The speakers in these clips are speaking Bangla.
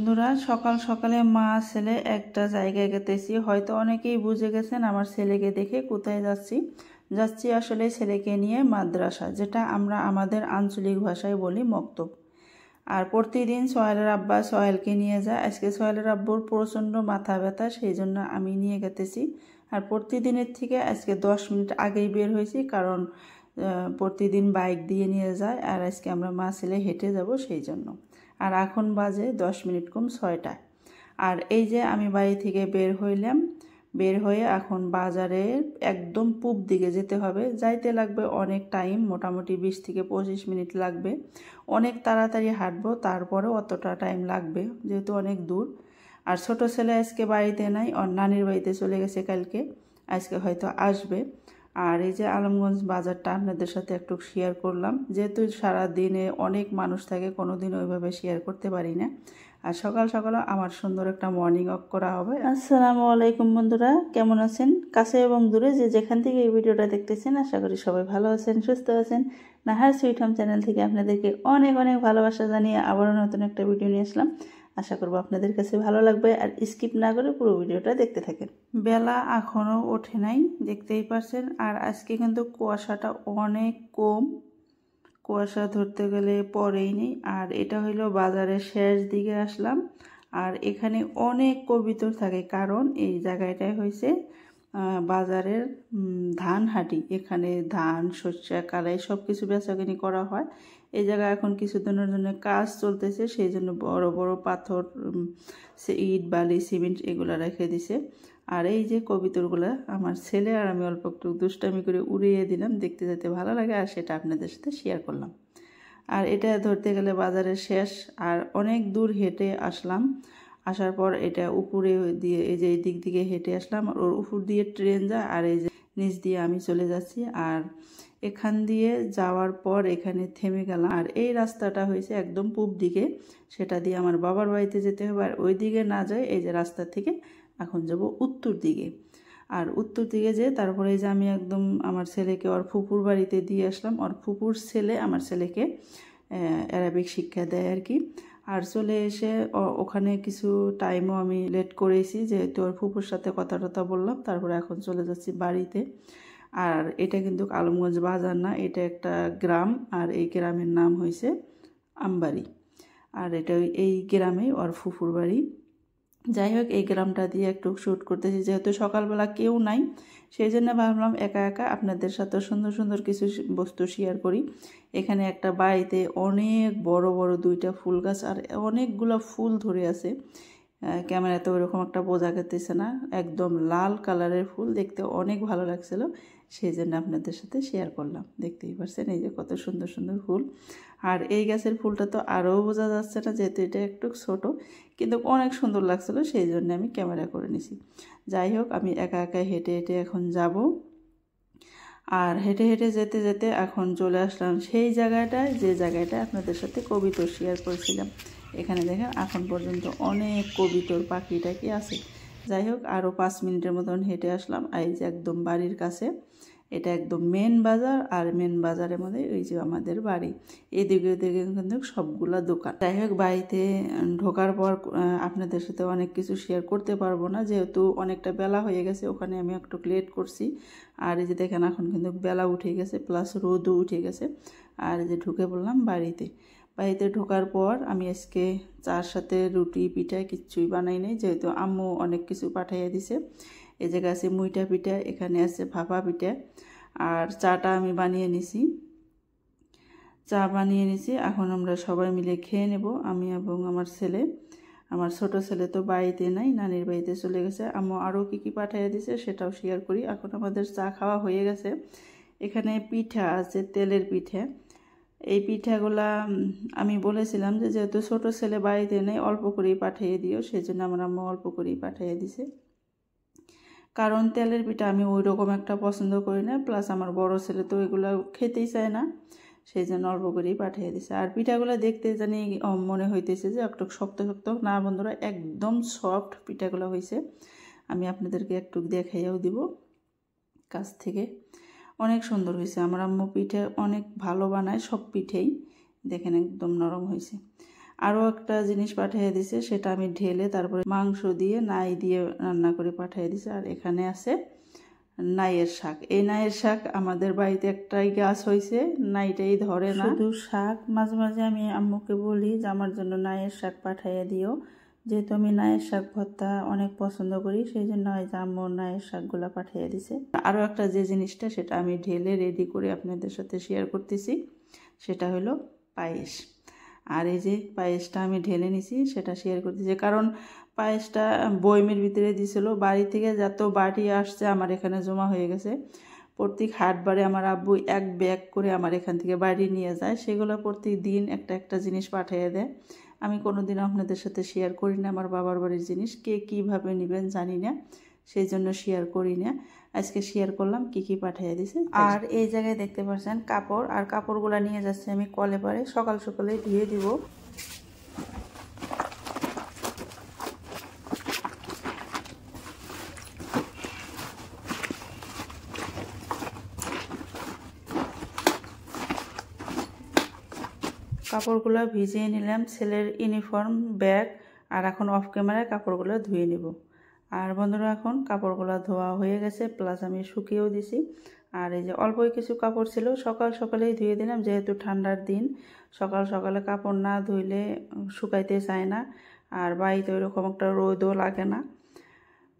বন্ধুরা সকাল সকালে মা ছেলে একটা জায়গায় গেতেছি। হয়তো অনেকেই বুঝে গেছেন আমার ছেলেকে দেখে কোথায় যাচ্ছি আসলে ছেলেকে নিয়ে মাদ্রাসা, যেটা আমরা আমাদের আঞ্চলিক ভাষায় বলি মক্তব। আর প্রতিদিন সোহেলের আব্বা সোহেলকে নিয়ে যায়। আজকে সোহেলের আব্বুর প্রচণ্ড মাথা ব্যথা, সেই জন্য আমি নিয়ে গেতেছি। আর প্রতিদিনের থেকে আজকে 10 মিনিট আগেই বের হয়েছি, কারণ প্রতিদিন বাইক দিয়ে নিয়ে যায়, আর আজকে আমরা মা ছেলে হেঁটে যাব সেই জন্য। আর এখন বাজে 10 মিনিট কম 6টা। আর এই যে আমি বাড়ি থেকে বের হইলাম, বের হয়ে এখন বাজারে একদম পূব দিকে যেতে হবে। যাইতে লাগবে অনেক টাইম, মোটামুটি 20 থেকে 25 মিনিট লাগবে। অনেক তাড়াতাড়ি হাঁটবো, তারপরেও অতটা টাইম লাগবে যেহেতু অনেক দূর। আর ছোট ছেলে আজকে বাড়িতে নাই, ওর নানির বাড়িতে চলে গেছে কালকে, আজকে হয়তো আসবে। আর এই যে আলমগঞ্জ বাজারটা আপনাদের সাথে একটু শেয়ার করলাম, যেহেতু সারা দিনে অনেক মানুষ থাকে, কোনো দিন ওইভাবে শেয়ার করতে পারি না। আর সকাল সকাল আমার সুন্দর একটা মর্নিং ওয়াক করা হবে। আসসালামু আলাইকুম বন্ধুরা, কেমন আছেন? কাছে এবং দূরে যে যেখান থেকে এই ভিডিওটা দেখতেছেন, আশা করি সবাই ভালো আছেন, সুস্থ আছেন। নাহার সুইট হোম চ্যানেল থেকে আপনাদেরকে অনেক অনেক ভালোবাসা জানিয়ে আবারও নতুন একটা ভিডিও নিয়ে আসলাম। আশা করবো আপনাদের কাছে ভালো লাগবে, আর স্কিপ না করে পুরো ভিডিওটা দেখতে থাকেন। বেলা এখনও ওঠে নাই, দেখতেই পারছেন। আর আজকে কিন্তু কুয়াশাটা অনেক কম, কুয়াশা ধরতে গেলে পরেই নেই। আর এটা হইলো বাজারের শেষ দিকে আসলাম। আর এখানে অনেক কবুতর থাকে, কারণ এই জায়গাটায় হয়েছে বাজারের ধান হাটি। এখানে ধান, শস্য, কালাই সব কিছু বেচাকেনি করা হয়। এই জায়গায় এখন কিছুদিনের জন্য কাজ চলতেছে, সেই জন্য বড় বড় পাথর, ইট, বালি, সিমেন্ট এগুলো রেখে দিছে। আর এই যে কবুতরগুলা আমার ছেলে আর আমি অল্প একটু দুষ্টামি করে উড়িয়ে দিলাম, দেখতে যেতে ভালো লাগে, আর সেটা আপনাদের সাথে শেয়ার করলাম। আর এটা ধরতে গেলে বাজারের শেষ, আর অনেক দূর হেঁটে আসলাম। আসার পর এটা উপরে দিয়ে এই যে এই দিক দিকে হেঁটে আসলাম, আর ওর উপর দিয়ে ট্রেন যায়, আর এই যে নিচ দিয়ে আমি চলে যাচ্ছি। আর এখান দিয়ে যাওয়ার পর এখানে থেমে গেলাম। আর এই রাস্তাটা হয়েছে একদম পূব দিকে, সেটা দিয়ে আমার বাবার বাড়িতে যেতে হবে। আর ওই দিকে না যায়, এই যে রাস্তা থেকে এখন যাব উত্তর দিকে। আর উত্তর দিকে যে তারপরে এই যে আমি একদম আমার ছেলেকে ওর ফুপুর বাড়িতে দিয়ে আসলাম। ওর ফুপুর ছেলে আমার ছেলেকে অ্যারাবিক শিক্ষা দেয় আর কি। আর চলে এসে ওখানে কিছু টাইমও আমি লেট করেছি, যেহেতু ওর ফুপুর সাথে কথা টথা বললাম। তারপরে এখন চলে যাচ্ছি বাড়িতে। আর এটা কিন্তু আলমগঞ্জ বাজার না, এটা একটা গ্রাম। আর এই গ্রামের নাম হয়েছে আমবাড়ি। আর এটা এই গ্রামেই ওর ফুপুর বাড়ি। যাই হোক, এই গ্রামটা দিয়ে একটু শ্যুট করতেছি, যেহেতু সকালবেলা কেউ নাই, সেই জন্য ভাবলাম একা একা আপনাদের সাথে সুন্দর সুন্দর কিছু বস্তু শেয়ার করি। এখানে একটা বাড়িতে অনেক বড় বড় 2টা ফুল গাছ, আর অনেকগুলো ফুল ধরে আছে। ক্যামেরাতে ওইরকম একটা বোঝা গেতেছে না, একদম লাল কালারের ফুল, দেখতে অনেক ভালো লাগছিল, সেই জন্য আপনাদের সাথে শেয়ার করলাম। দেখতেই পাচ্ছেন এই যে কত সুন্দর সুন্দর ফুল। আর এই গাছের ফুলটা তো আরও বোঝা যাচ্ছে না, যেহেতু এটা একটু ছোট, কিন্তু অনেক সুন্দর লাগছিল, সেই জন্য আমি ক্যামেরা করে নিছি। যাই হোক, আমি একা একা হেঁটে হেঁটে এখন যাব। আর হেঁটে হেঁটে যেতে যেতে এখন চলে আসলাম সেই জায়গাটায়, যে জায়গাটায় আপনাদের সাথে কবুতর শেয়ার করেছিলাম। এখানে দেখেন এখন পর্যন্ত অনেক কবুতর পাখি টাকি আছে। যাই হোক, আরও 5 মিনিটের মতন হেঁটে আসলাম। আর এই যে একদম বাড়ির কাছে, এটা একদম মেন বাজার। আর মেন বাজারের মধ্যে ওই যে আমাদের বাড়ি, এদিকে ওদিকে কিন্তু সবগুলা দোকান। যাই হোক, বাড়িতে ঢোকার পর আপনাদের সাথে অনেক কিছু শেয়ার করতে পারবো না, যেহেতু অনেকটা বেলা হয়ে গেছে, ওখানে আমি একটু লেট করছি। আর এই যে দেখেন এখন কিন্তু বেলা উঠে গেছে, প্লাস রোদও উঠে গেছে। আর এই যে ঢুকে পড়লাম বাড়িতে। বাড়িতে ঢোকার পর আমি আজকে চার সাথে রুটি পিঠা কিচ্ছুই বানাই নাই, যেহেতু আম্মু অনেক কিছু পাঠাইয়া দিছে। এই জায়গায় আছে মুইটা পিঠা, এখানে আছে ভাপা পিঠা। আর চাটা আমি বানিয়ে নিছি, চা বানিয়ে নিছি। এখন আমরা সবাই মিলে খেয়ে নেব, আমি এবং আমার ছেলে। আমার ছোট ছেলে তো বাড়িতে নাই, নানির বাড়িতে চলে গেছে। আম্মু আরও কী কী পাঠিয়ে দিছে সেটাও শেয়ার করি। এখন আমাদের চা খাওয়া হয়ে গেছে। এখানে পিঠা আছে, তেলের পিঠা। এই পিঠাগুলা আমি বলেছিলাম যে যেহেতু ছোট ছেলে বাড়িতে নেই, অল্প করেই পাঠিয়ে দিও, সেই জন্য আমার আম্মু অল্প করেই পাঠিয়ে দিছে। কারণ তেলের পিঠা আমি ওই রকম একটা পছন্দ করি না, প্লাস আমার বড় ছেলে তো এগুলো খেতেই চায় না, সেই জন্য অল্প করেই পাঠিয়ে দিছে। আর পিঠাগুলো দেখতে জানি মনে হইতেছে যে একটু শক্ত শক্ত, না বন্ধুরা, একদম সফট পিঠাগুলো হয়েছে। আমি আপনাদেরকে একটু দেখাইয়াও দিব কাছ থেকে। অনেক সুন্দর হয়েছে। আমার আম্মু পিঠে অনেক ভালো বানায়, সব পিঠেই দেখেন একদম নরম হয়েছে। আরও একটা জিনিস পাঠিয়ে দিছে, সেটা আমি ঢেলে তারপরে মাংস দিয়ে নাই দিয়ে রান্না করে পাঠিয়ে দিছে। আর এখানে আছে নাইয়ের শাক। এই নাইয়ের শাক আমাদের বাড়িতে একটাই গাছ হয়েছে, নাইটাই ধরে না, শুধু শাক। মাঝে মাঝে আমি আম্মুকে বলি যে আমার জন্য নাইয়ের শাক পাঠিয়ে দিও, যেহেতু আমি নাইয়ের শাক ভর্তা অনেক পছন্দ করি, সেই জন্য হয়তো আম্মু নাইয়ের শাকগুলো পাঠিয়ে দিছে। আরও একটা যে জিনিসটা সেটা আমি ঢেলে রেডি করে আপনাদের সাথে শেয়ার করতেছি, সেটা হলো পায়েস। আর এই যে পায়েসটা আমি ঢেলে নিছি সেটা শেয়ার করতেছি, কারণ পায়েসটা বয়মের ভিতরে দিছিল, বাড়ি থেকে যত বাটি আসছে আমার এখানে জমা হয়ে গেছে। প্রত্যেক হাটবারে আমার আব্বু এক ব্যাগ করে আমার এখান থেকে বাড়ি নিয়ে যায়, সেগুলো প্রত্যেক দিন একটা একটা জিনিস পাঠিয়ে দেয়। আমি কোনোদিন আপনাদের সাথে শেয়ার করি না আমার বাবার বাড়ির জিনিস, কে কীভাবে নেবেন জানি না, সেই জন্য শেয়ার করি না। আজকে শেয়ার করলাম কি কি পাঠিয়ে দিছে। আর এই জায়গায় দেখতে পাচ্ছেন কাপড়, আর কাপড়গুলো নিয়ে যাচ্ছে আমি কলে পারে, সকাল সকালে ধুয়ে দিব। কাপড়গুলো ভিজিয়ে নিলাম, ছেলের ইউনিফর্ম, ব্যাগ, আর এখন অফ ক্যামেরায় কাপড়গুলো ধুয়ে নিব। আর বন্ধুরা এখন কাপড়গুলো ধোয়া হয়ে গেছে, প্লাস আমি শুকিয়েও দিছি। আর এই যে অল্পই কিছু কাপড় ছিল, সকাল সকালেই ধুয়ে দিলাম, যেহেতু ঠান্ডার দিন সকাল সকালে কাপড় না ধুইলে শুকাইতে চায় না, আর বাড়িতে ওইরকম একটা রোদও লাগে না,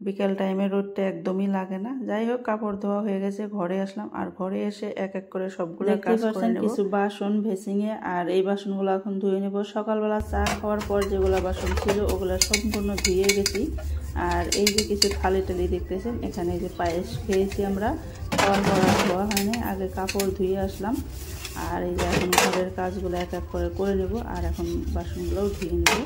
বিকেল টাইমে রোদটা একদমই লাগে না। যাই হোক কাপড় ধোয়া হয়ে গেছে, ঘরে আসলাম। আর ঘরে এসে এক এক করে সবগুলো কাজ করে নেব। কিছু বাসন ভেসিংয়ে, আর এই বাসনগুলো এখন ধুয়ে নেব। সকালবেলা চা খাওয়ার পর যেগুলো বাসন ছিল ওগুলো সম্পূর্ণ ধুয়ে গেছি। আর এই যে কিছু থালি টালি দেখতেছেন, এখানে যে পায়েস খেয়েছি আমরা, খাওয়ার পর আর ধোয়া হয়নি, আগে কাপড় ধুয়ে আসলাম। আর এই যে এখন ঘরের কাজগুলো এক এক করে নেব, আর এখন বাসনগুলোও ধুয়ে নেব।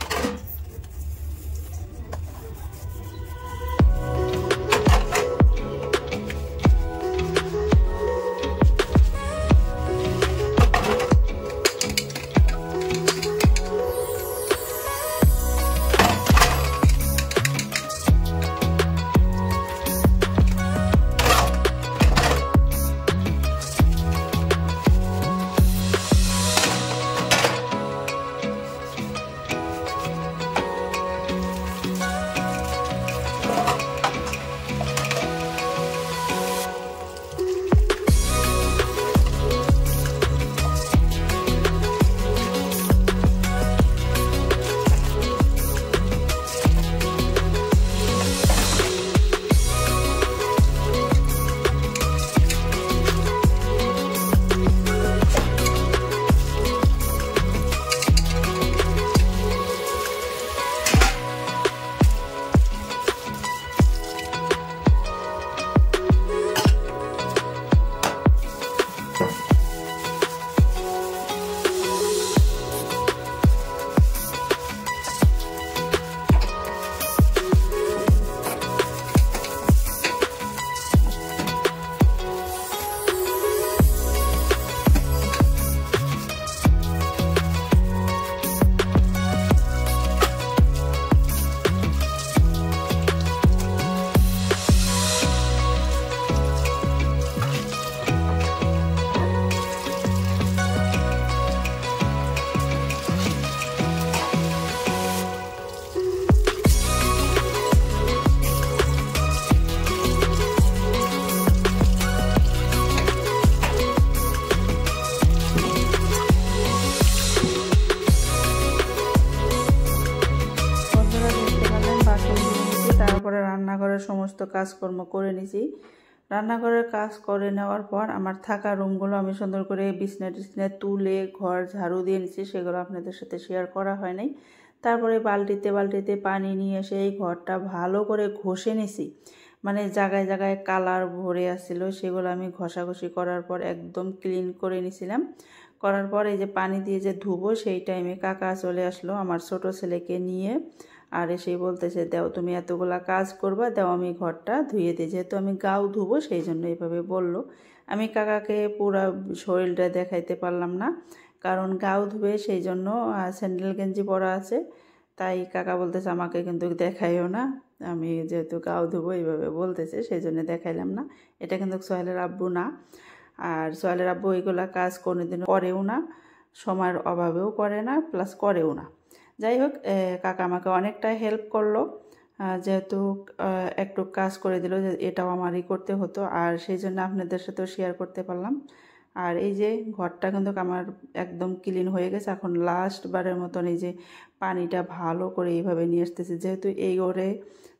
রান্নাঘরের সমস্ত কাজকর্ম করে নিয়েছি। রান্নাঘরের কাজ করে নেওয়ার পর আমার থাকা রুমগুলো আমি সুন্দর করে বিছনা টিছনা তুলে ঘর ঝাড়ু দিয়ে নিয়েছি, সেগুলো আপনাদের সাথে শেয়ার করা হয় নাই। তারপরে বালতিতে পানি নিয়ে এসে এই ঘরটা ভালো করে ঘষে নিয়েছি, মানে জায়গায় জায়গায় কালার ভরে আসছিল, সেগুলো আমি ঘষাঘষি করার পর একদম ক্লিন করে নিয়েছিলাম। করার পর এই যে পানি দিয়ে যে ধুবো, সেই টাইমে কাকা চলে আসলো আমার ছোট ছেলেকে নিয়ে। আর এসেই বলতেছে, দেও তুমি এতগুলা কাজ করবা, দেও আমি ঘরটা ধুয়ে দিই, যেহেতু আমি গাও ধুবো সেই জন্য এইভাবে বললো। আমি কাকাকে পুরো শরীরটা দেখাইতে পারলাম না, কারণ গাও ধুবে, সেই জন্য স্যান্ডেল গেঞ্জি পরা আছে, তাই কাকা বলতেছে আমাকে কিন্তু দেখাইও না, আমি যেহেতু গাও ধুবো এইভাবে বলতেছে, সেই জন্য দেখাইলাম না। এটা কিন্তু সোহেলের আব্বু না, আর সোহেলের আব্বু এইগুলা কাজ কোনোদিন করেও না, সময়ের অভাবেও করে না, প্লাস করেও না। যাই হোক কাকা আমাকে অনেকটা হেল্প করলো, যেহেতু একটু কাজ করে দিল, যে এটাও আমারই করতে হতো, আর সেই জন্য আপনাদের সাথেও শেয়ার করতে পারলাম। আর এই যে ঘরটা কিন্তু আমার একদম ক্লিন হয়ে গেছে। এখন লাস্ট বারের মতন এই যে পানিটা ভালো করে এইভাবে নিয়ে আসতেছে, যেহেতু এই ঘরে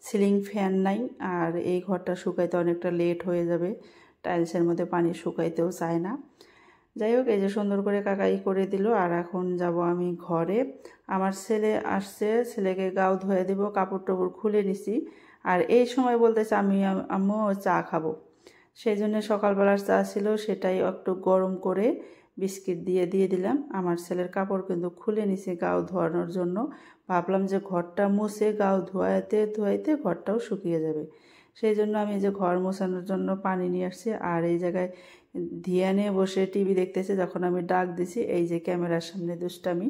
সিলিং ফ্যান নাই, আর এই ঘরটা শুকাইতে অনেকটা লেট হয়ে যাবে, টাইলসের মধ্যে পানি শুকাইতেও চায় না। যাই হোক, এই যে সুন্দর করে কাকাই করে দিল। আর এখন যাব আমি ঘরে। আমার ছেলে আসছে, ছেলেকে গাও ধুয়ে দেব, কাপড় টাপড় খুলে নিছি। আর এই সময় বলতেছে আমি আম্মু চা খাবো। সেই জন্য সকালবেলার চা ছিল, সেটাই একটু গরম করে বিস্কিট দিয়ে দিলাম। আমার ছেলের কাপড় কিন্তু খুলে নিছি গাও ধোয়ানোর জন্য। ভাবলাম যে ঘরটা মুছে গাও ধোয়াইতে ধোয়াইতে ঘরটাও শুকিয়ে যাবে। সেই জন্য আমি যে ঘর মোছানোর জন্য পানি নিয়ে আসছি। আর এই জায়গায় ধ্যানে বসে টিভি দেখতেছে, যখন আমি ডাক দিছি এই যে ক্যামেরার সামনে দুষ্টামি।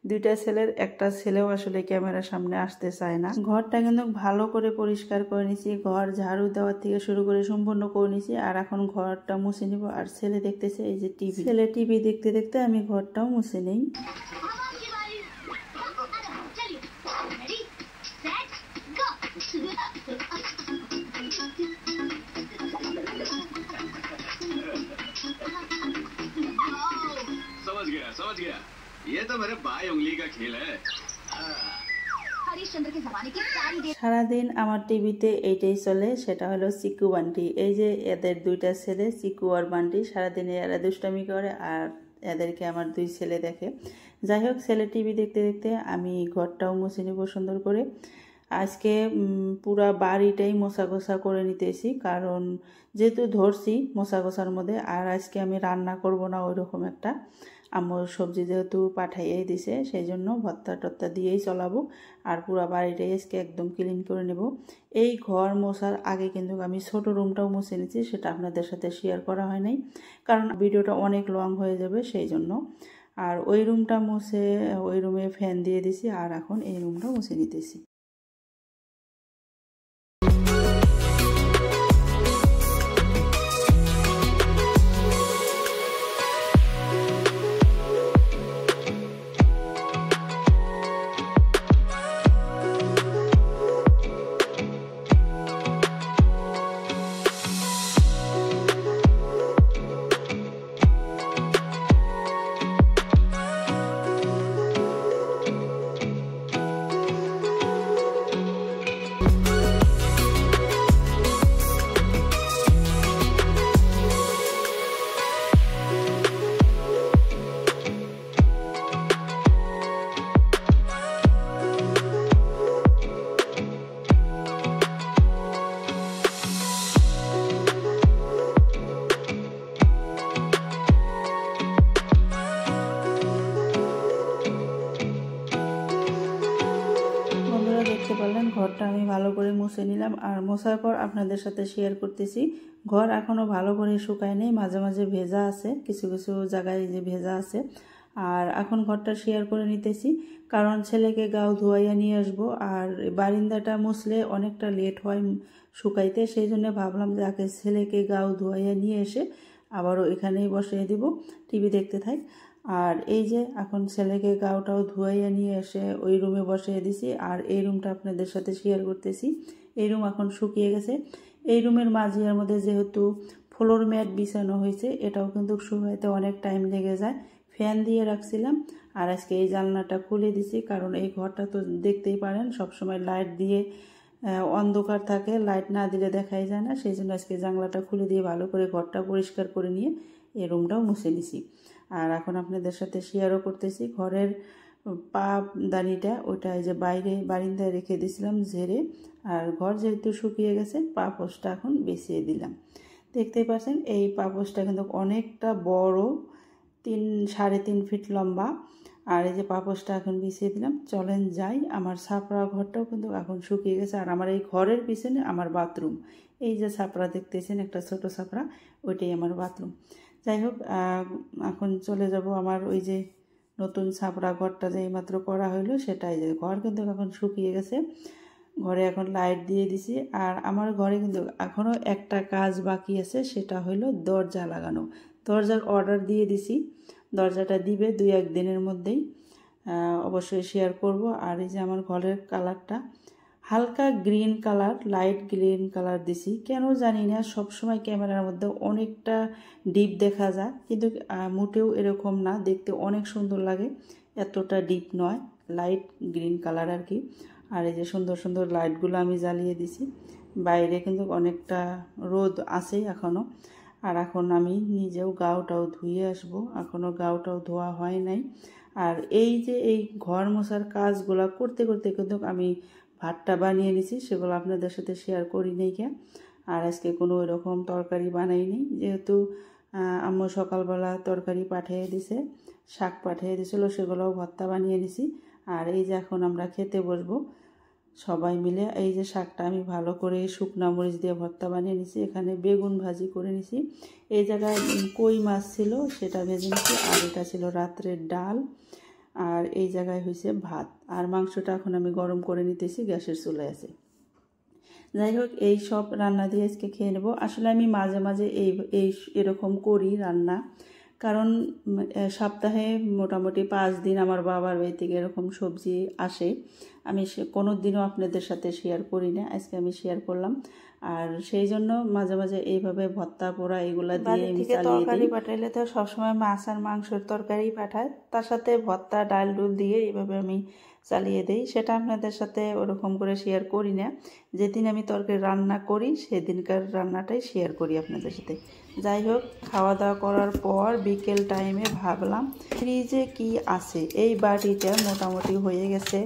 দুইটা ছেলের একটা ছেলেও আসলে ক্যামেরার সামনে আসতে চায় না। ঘরটা কিন্তু ভালো করে পরিষ্কার করে নিছি, ঘর ঝাড়ু দেওয়ার থেকে শুরু করে সম্পূর্ণ করে নিছি। আর এখন ঘরটা মুছে নিব। আর ছেলে দেখতেছে এই যে টিভি, ছেলে টিভি দেখতে দেখতে আমি ঘরটাও মুছে নেই। समझ गया ये तो मेरे बाएं उंगली का खेल है। সারাদিন আমার টিভিতে এইটাই চলে, সেটা হলো চিকু বান্টি। এই যে এদের দুইটা ছেলে, চিকু আর বান্টি, সারাদিন এরা দুষ্টামি করে, আর এদেরকে আমার দুই ছেলে দেখে। যাই হোক, ছেলে টিভি দেখতে দেখতে আমি ঘরটাও মুছে নিব সুন্দর করে। আজকে পুরা বাড়িটাই মোছা গোছা করে নিতেছি, কারণ যেহেতু ধরছি মোছা গোছার মধ্যে। আর আজকে আমি রান্না করব না ওইরকম একটা, আম্মুর সবজি যেহেতু পাঠাইয়াই দিছে, সেই জন্য ভর্তা টর্তা দিয়েই চলাবো। আর পুরো বাড়িটাই আজকে একদম ক্লিন করে নেব। এই ঘর মোছার আগে কিন্তু আমি ছোট রুমটাও মুছে নিচ্ছি, সেটা আপনাদের সাথে শেয়ার করা হয় নাই, কারণ ভিডিওটা অনেক লং হয়ে যাবে সেই জন্য। আর ওই রুমটা মুছে ওই রুমে ফ্যান দিয়ে দিছি, আর এখন এই রুমটা মুছে নিতেছি। দেখতে পারলেন ঘরটা আমি ভালো করে মুছে নিলাম। আর মোছার পর আপনাদের সাথে শেয়ার করতেছি, ঘর এখনও ভালো করে শুকায় নেই, মাঝে মাঝে ভেজা আছে, কিছু কিছু জায়গায় যে ভেজা আছে। আর এখন ঘরটা শেয়ার করে নিতেছি, কারণ ছেলেকে গাও ধোয়াইয়া নিয়ে আসবো। আর বারিন্দাটা মুছলে অনেকটা লেট হয় শুকাইতে, সেই জন্য ভাবলাম যে আগে ছেলেকে গাও ধোয়াইয়া নিয়ে এসে আবারও এখানেই বসিয়ে দিব, টিভি দেখতে থাক। আর এই যে এখন ছেলেকে গাওটাও ধুয়াইয়া নিয়ে এসে ওই রুমে বসিয়ে দিছি। আর এই রুমটা আপনাদের সাথে শেয়ার করতেছি। এই রুম এখন শুকিয়ে গেছে। এই রুমের মাঝিয়ার মধ্যে যেহেতু ফ্লোর ম্যাট বিছানো হয়েছে, এটাও কিন্তু শুকাইতে অনেক টাইম লেগে যায়। ফ্যান দিয়ে রাখছিলাম, আর আজকে এই জানলাটা খুলে দিছি, কারণ এই ঘরটা তো দেখতেই পারেন সবসময় লাইট দিয়ে অন্ধকার থাকে, লাইট না দিলে দেখাই যায় না। সেই জন্য আজকে জানলাটা খুলে দিয়ে ভালো করে ঘরটা পরিষ্কার করে নিয়ে এই রুমটাও মুছে নিছি। আর এখন আপনাদের সাথে শেয়ারও করতেছি ঘরের পা দানিটা, ওইটা এই যে বাইরে বারিন্দায় রেখে দিয়েছিলাম ঝেড়ে। আর ঘর যেহেতু শুকিয়ে গেছে, পা পোস্টটা এখন বিছিয়ে দিলাম। দেখতেই পাচ্ছেন এই পা পোস্টটা কিন্তু অনেকটা বড়, 3.5 ফিট লম্বা। আর এই যে পা পোস্টটা এখন বিছিয়ে দিলাম। চলেন যাই, আমার ছাপড়া ঘরটাও কিন্তু এখন শুকিয়ে গেছে। আর আমার এই ঘরের পিছনে আমার বাথরুম, এই যে ছাপড়া দেখতেছেন একটা ছোট ছাপড়া, ওইটাই আমার বাথরুম। যাই হোক, এখন চলে যাব আমার ওই যে নতুন ছাপড়া ঘরটা যে এইমাত্র করা হইলো সেটাই। যে ঘর কিন্তু এখন শুকিয়ে গেছে, ঘরে এখন লাইট দিয়ে দিছি। আর আমার ঘরে কিন্তু এখনও একটা কাজ বাকি আছে, সেটা হইলো দরজা লাগানো। দরজার অর্ডার দিয়ে দিছি, দরজাটা দিবে 2-1 দিনের মধ্যেই। অবশ্যই শেয়ার করব। আর এই যে আমার ঘরের কালারটা হালকা green colour, light green colour দিছি, কেন জানি না সবসময় ক্যামেরার মধ্যে অনেকটা ডিপ দেখা যায়, কিন্তু মোটেও এরকম না, দেখতে অনেক সুন্দর লাগে, এতটা ডিপ নয়, লাইট গ্রিন কালার আর কি। আর এই যে সুন্দর সুন্দর লাইটগুলো আমি জ্বালিয়ে দিছি। বাইরে কিন্তু অনেকটা রোদ আছে এখনও। আর এখন আমি নিজেও গাওটাও ধুয়ে আসবো, এখনও গাওটাও ধোয়া হয় নাই। আর এই যে এই ঘর মোছার কাজগুলো করতে করতে কিন্তু আমি ভাতটা বানিয়ে নিছি, সেগুলো আপনাদের সাথে শেয়ার করি নাই কে। আর আজকে কোনো এরকম তরকারি বানাইনি, যেহেতু আম্মু সকালবেলা তরকারি পাঠিয়ে দিছে, শাক পাঠিয়ে দিয়েছিলো, সেগুলোও ভর্তা বানিয়ে নিছি। আর এই যে এখন আমরা খেতে বসবো সবাই মিলে। এই যে শাকটা আমি ভালো করে শুকনা মরিচ দিয়ে ভর্তা বানিয়ে নিছি, এখানে বেগুন ভাজি করে নিছি, এই জায়গায় কই মাছ ছিল সেটা ভেজে নিছি, আর এটা ছিল রাত্রের ডাল, আর এই জায়গায় হয়েছে ভাত। আর মাংসটা এখন আমি গরম করে নিতেছি, গ্যাসের চুলায় আছে। যাই হোক, এই সব রান্না দিয়ে আজকে খেয়ে নেব। আসলে আমি মাঝে মাঝে এরকম করি রান্না, কারণ সপ্তাহে মোটামুটি 5 দিন আমার বাবার বাড়ি থেকে এরকম সবজি আসে, আমি কোনো দিনও আপনাদের সাথে শেয়ার করি না, আজকে আমি শেয়ার করলাম। আর সেই জন্য মাঝে মাঝে এইভাবে ভর্তা পোড়া এগুলা দিয়ে আমি তরকারি পাঠাইলে তো সবসময় মাছ আর মাংসের তরকারি পাঠায়, তার সাথে ভর্তা ডাল ডুল দিয়ে এইভাবে আমি চালিয়ে দিই। সেটা আপনাদের সাথে ওরকম করে শেয়ার করি না, যেদিন আমি তরকারি রান্না করি সেদিনকার রান্নাটাই শেয়ার করি আপনাদের সাথে। যাই হোক, খাওয়া দাওয়া করার পর বিকেল টাইমে ভাবলাম ফ্রিজে কি আছে। এই বাটিটা মোটামুটি হয়ে গেছে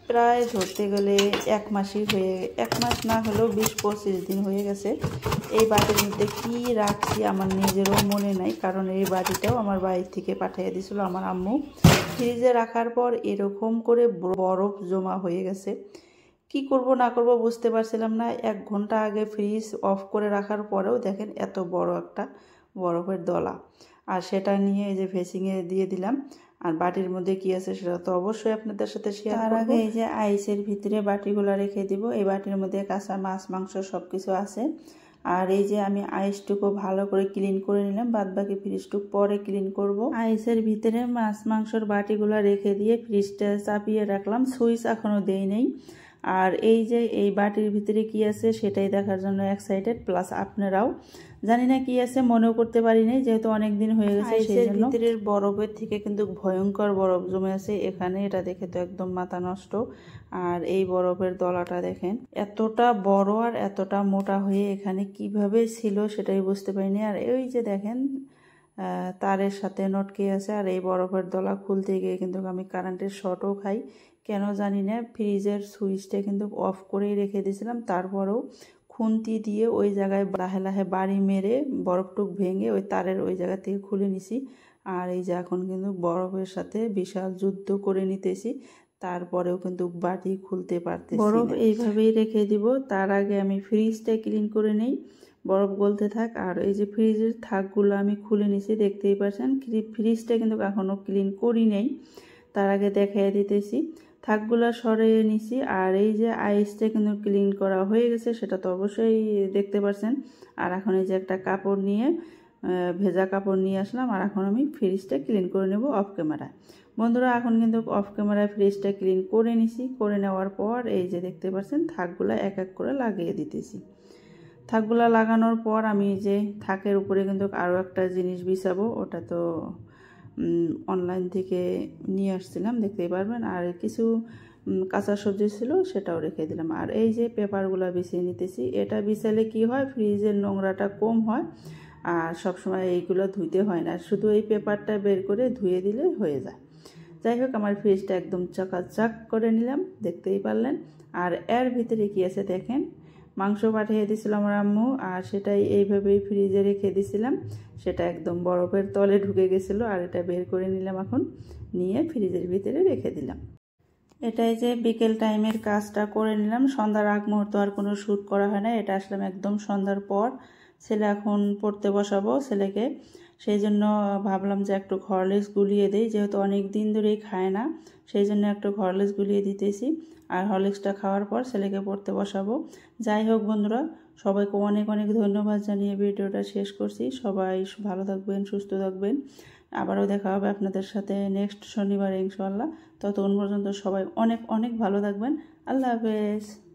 প্রায় ধরতে গেলে 1 মাসই হয়ে, 1 মাস না হলেও 20-25 দিন হয়ে গেছে। এই বাটির মধ্যে কী রাখছি আমার নিজেরও মনে নাই, কারণ এই বাটিটাও আমার বাড়ি থেকে পাঠিয়ে দিয়েছিল আমার আম্মু। ফ্রিজে রাখার পর এরকম করে বরফ জমা হয়ে গেছে, কি করব না করব বুঝতে পারছিলাম না। 1 ঘন্টা আগে ফ্রিজ অফ করে রাখার পরেও দেখেন এত বড় একটা বরফের দলা। আর সেটা নিয়ে এই যে ফেসিংয়ে দিয়ে দিলাম। আর বাটির মধ্যে কি আছে সেটা তো অবশ্যই আপনাদের সাথে শেয়ার করব। তার আগে এই যে আইসের ভিতরে বাটিগুলো রেখে দিব, এই বাটির মধ্যে কাঁচা মাছ মাংস সব কিছু আছে। আর এই যে আমি আইসটুকু ভালো করে ক্লিন করে নিলাম, বাদ বাকি ফ্রিজটুকু পরে ক্লিন করব। আইসের ভিতরে মাছ মাংসর বাটিগুলো রেখে দিয়ে ফ্রিজটা চাপিয়ে রাখলাম, সুইচ এখনও দেই নেই। আর এই যে এই বাটির ভিতরে কি আছে সেটাই দেখার জন্য এক্সাইটেড, প্লাস আপনারাও। জানি না কি আছে, মনেও করতে পারি নাই, যেহেতু অনেক দিন হয়ে গেছে, সেই জন্য। ভিতরের বরফের থেকে কিন্তু ভয়ঙ্কর বরফ জমে আছে এখানে, এটা দেখে তো একদম মাথা নষ্ট। আর এই বরফের দলাটা দেখেন, এতটা বড় আর এতটা মোটা হয়ে এখানে কিভাবে ছিল সেটাই বুঝতে পারিনি। আর এই যে দেখেন তারের সাথে নটকে আছে। আর এই বরফের দলা খুলতে গিয়ে কিন্তু আমি কারেন্টের শর্টও খাই, কেন জানি না। ফ্রিজের সুইচটা কিন্তু অফ করেই রেখে দিয়েছিলাম, তারপরেও খুন্তি দিয়ে ওই জায়গায় লাহে লাহে বাড়ি মেরে বরফটুক ভেঙে ওই তারের ওই জায়গা থেকে খুলে নিছি। আর এই যে এখন কিন্তু বরফের সাথে বিশাল যুদ্ধ করে নিতেছি, তারপরেও কিন্তু বাটি খুলতে পারতেছি। বরফ এইভাবেই রেখে দিব। তার আগে আমি ফ্রিজটা ক্লিন করে নেই, বরফ গলতে থাক। আর এই যে ফ্রিজের থাকগুলো আমি খুলে নিছি, দেখতেই পাচ্ছেন। ফ্রিজটা কিন্তু এখনও ক্লিন করি নেই, তার আগে দেখাই দিতেছি। থাকগুলো সরিয়ে নিছি। আর এই যে আইসটা কিন্তু ক্লিন করা হয়ে গেছে, সেটা তো অবশ্যই দেখতে পাচ্ছেন। আর এখন এই যে একটা কাপড় নিয়ে, ভেজা কাপড় নিয়ে আসলাম, আর এখন আমি ফ্রিজটা ক্লিন করে নেব অফ ক্যামেরায়। বন্ধুরা, এখন কিন্তু অফ ক্যামেরায় ফ্রিজটা ক্লিন করে নিছি। করে নেওয়ার পর এই যে দেখতে পাচ্ছেন থাকগুলো এক এক করে লাগিয়ে দিতেছি। থাকগুলো লাগানোর পর আমি যে থাকের উপরে কিন্তু আরও একটা জিনিস বিছাবো, ওটা তো অনলাইন থেকে নিয়ে আসছিলাম, দেখতেই পারবেন। আর কিছু কাঁচা সবজি ছিল সেটাও রেখে দিলাম। আর এই যে পেপারগুলো বিছিয়ে নিতেছি, এটা বিছালে কি হয়, ফ্রিজের নোংরাটা কম হয়, আর সবসময় এইগুলো ধুইতে হয় না, শুধু এই পেপারটা বের করে ধুয়ে দিলে হয়ে যায়। যাই হোক, আমার ফ্রিজটা একদম চাকাচাক করে নিলাম, দেখতেই পারলেন। আর এর ভিতরে কি আছে দেখেন, মাংস পাঠিয়ে দিয়েছিল আমার আম্মু, আর সেটাই এইভাবেই ফ্রিজে রেখে দিয়েছিলাম, সেটা একদম বরফের তলে ঢুকে গেছিলো। আর এটা বের করে নিলাম, এখন নিয়ে ফ্রিজের ভিতরে রেখে দিলাম। এটাই যে বিকেল টাইমের কাজটা করে নিলাম। সন্ধ্যার আগ মুহূর্ত আর কোনো শ্যুট করা হয় না, এটা আসলাম একদম সন্ধ্যার পর। ছেলে এখন পড়তে বসাবো ছেলেকে, সেই জন্য ভাবলাম যে একটু হরলিক্স গুলিয়ে দিই, যেহেতু অনেক দিন ধরেই খায় না, সেই জন্য একটু হরলিক্স গুলিয়ে দিতেছি। আর হরলিক্সটা খাওয়ার পর ছেলেকে পড়তে বসাবো। যাই হোক বন্ধুরা, সবাইকে অনেক অনেক ধন্যবাদ জানিয়ে ভিডিওটা শেষ করছি। সবাই ভালো থাকবেন, সুস্থ থাকবেন। আবারও দেখা হবে আপনাদের সাথে নেক্সট শনিবার ইনশাআল্লাহ। ততক্ষণ পর্যন্ত সবাই অনেক অনেক ভালো থাকবেন। আল্লাহ হাফেজ।